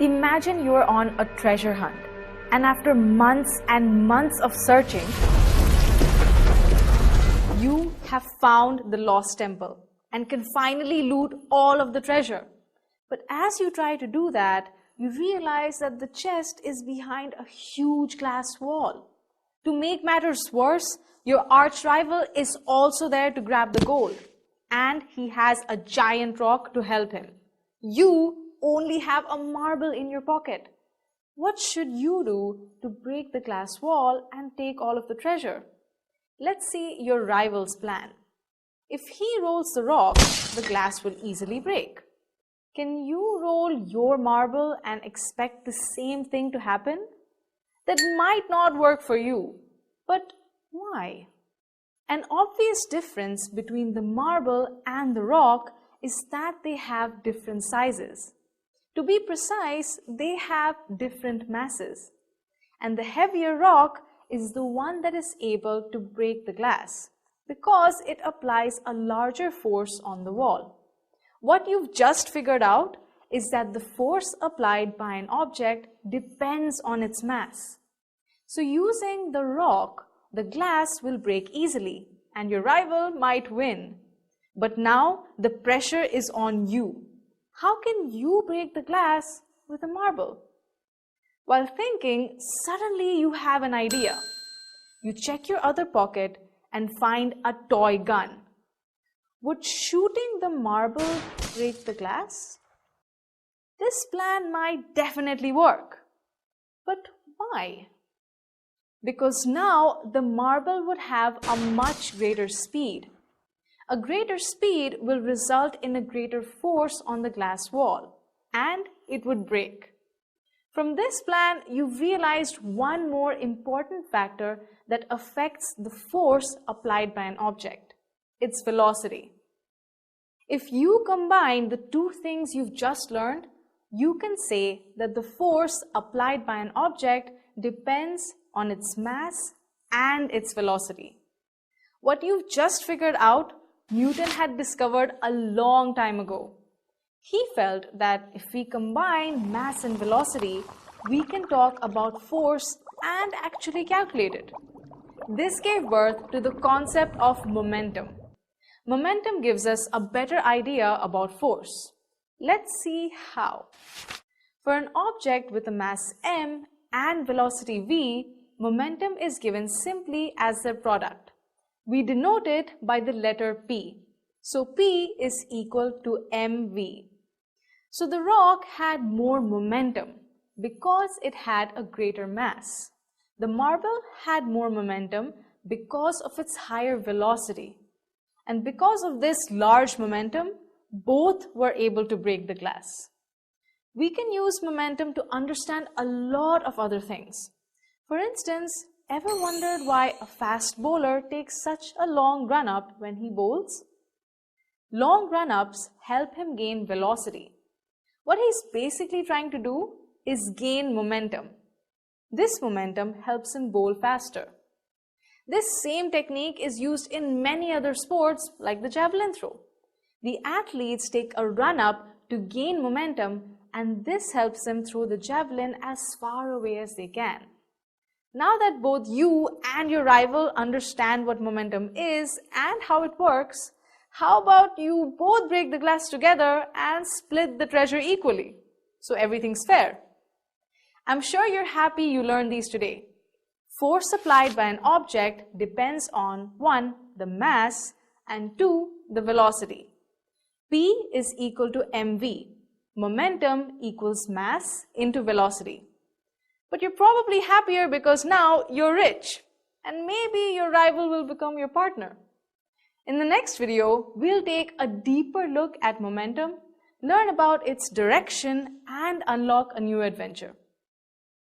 Imagine you are on a treasure hunt, and after months and months of searching, you have found the lost temple and can finally loot all of the treasure. But as you try to do that, you realize that the chest is behind a huge glass wall. To make matters worse, your arch rival is also there to grab the gold, and he has a giant rock to help him. You only have a marble in your pocket. What should you do to break the glass wall and take all of the treasure? Let's see your rival's plan. If he rolls the rock, the glass will easily break. Can you roll your marble and expect the same thing to happen? That might not work for you. But why? An obvious difference between the marble and the rock is that they have different sizes. To be precise, they have different masses. And the heavier rock is the one that is able to break the glass because it applies a larger force on the wall. What you've just figured out is that the force applied by an object depends on its mass. So using the rock, the glass will break easily and your rival might win. But now the pressure is on you. How can you break the glass with a marble? While thinking, suddenly you have an idea. You check your other pocket and find a toy gun. Would shooting the marble break the glass? This plan might definitely work. But why? Because now the marble would have a much greater speed. A greater speed will result in a greater force on the glass wall, and it would break. From this plan, you've realized one more important factor that affects the force applied by an object. Its velocity. If you combine the two things you've just learned, you can say that the force applied by an object depends on its mass and its velocity. What you've just figured out, Newton had discovered a long time ago. He felt that if we combine mass and velocity, we can talk about force and actually calculate it. This gave birth to the concept of momentum. Momentum gives us a better idea about force. Let's see how. For an object with a mass m and velocity v, momentum is given simply as their product. We denote it by the letter P. So P is equal to mv. So the rock had more momentum because it had a greater mass. The marble had more momentum because of its higher velocity. And because of this large momentum, both were able to break the glass. We can use momentum to understand a lot of other things. For instance, ever wondered why a fast bowler takes such a long run-up when he bowls? Long run-ups help him gain velocity. What he's basically trying to do is gain momentum. This momentum helps him bowl faster. This same technique is used in many other sports like the javelin throw. The athletes take a run-up to gain momentum, and this helps them throw the javelin as far away as they can. Now that both you and your rival understand what momentum is and how it works, how about you both break the glass together and split the treasure equally, so everything's fair? I'm sure you're happy you learned these today. Force applied by an object depends on 1. The mass and 2. The velocity. P is equal to mv. Momentum equals mass into velocity. But you're probably happier because now you're rich, and maybe your rival will become your partner. In the next video, we'll take a deeper look at momentum, learn about its direction, and unlock a new adventure.